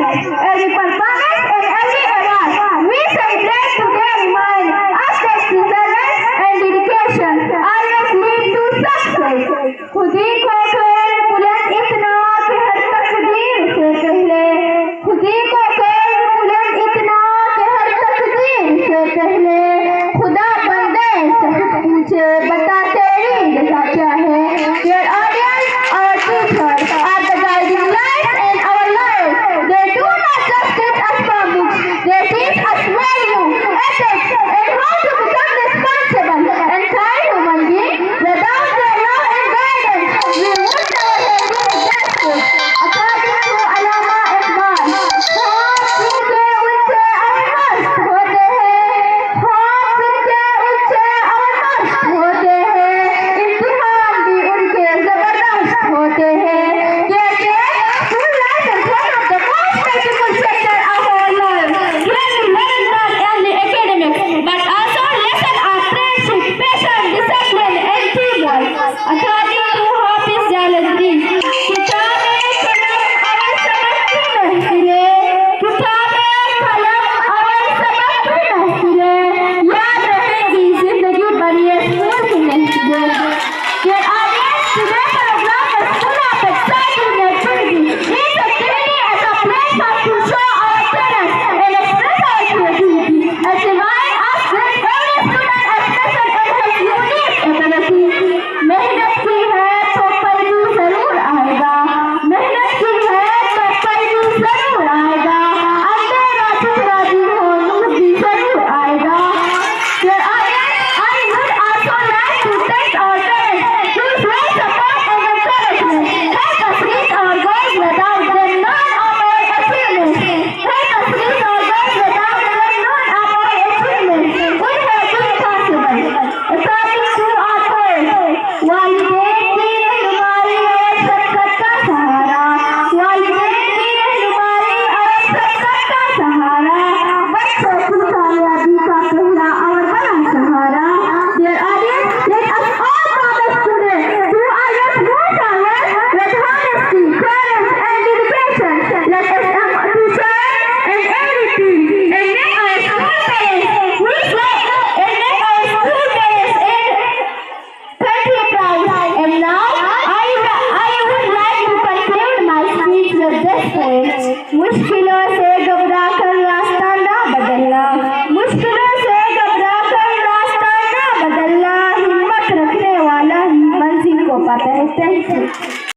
Every performance and every award we celebrate today remind us that perseverance and dedication always lead to success. खुदी को कर बुलंद इतना कि हर तकदीर से पहले, खुदी को कर बुलंद इतना कि हर तकदीर से पहले, खुदा बंदे से पूछे बता तेरी रज़ा क्या है. Dear audience, our teachers are the guiding lights in our lives. They do not just teach us from books, they teach us value, ethics, and how to become responsible and kind human beings. Without their love and guidance, we would never have been successful. According to Allama Iqbal, ख्वाब जिनके ऊंचे और मस्त होते हैं, ख्वाब जिनके ऊंचे और मस्त होते हैं, इम्तिहान भी उनके जबरदस्त होते हैं. School life is one of the most beautiful sector of our lives. Here we learn not only academics, but also lesson of friendship, patience, discipline, and teamwork. According to Hafiz Jalandi, किताबें कलम और सबक की महफिलें, किताबें कलम और सबक की महफिलें, याद रहेंगी जिंदगी भर ये स्कूल की महफिलें. Dear audience, today's program is full of exciting activities. Each activity is a platform to show our talents and express our creativity. As remind us that every student is special and has unique ability. मेहनत की है तो फल भी जरूर आएगा, मेहनत की है तो फल भी जरूर आएगा. अंधेरा जितना भी हो नूर भी जरूर आएगा. Dear audience, I would also like to thank our parents. Please raise support and encouragement. Help us reach our goals. Without them, none of our achievements. Help us reach our goals. Without them, none of our achievements would have been possible. According to our poet, वालिदैन की रहनुमाई और शफकत का सहारा, वालिदैन की रहनुमाई और शफकत का सहारा, बच्चों की कामयाबी का पहला और बड़ा सहारा. Dear audience, let us all promise today to always work our lives with honesty, courage, and dedication. Let us appreciate and everything and make our school parents country proud. And now I would like to conclude my speech with this poem. मुश्किलों से घबरा कर रास्ता ना बदलना, मुश्किलों से घबरा कर रास्ता ना बदलना, हिम्मत रखने वाला ही मंजिल को पाता है. Thank you.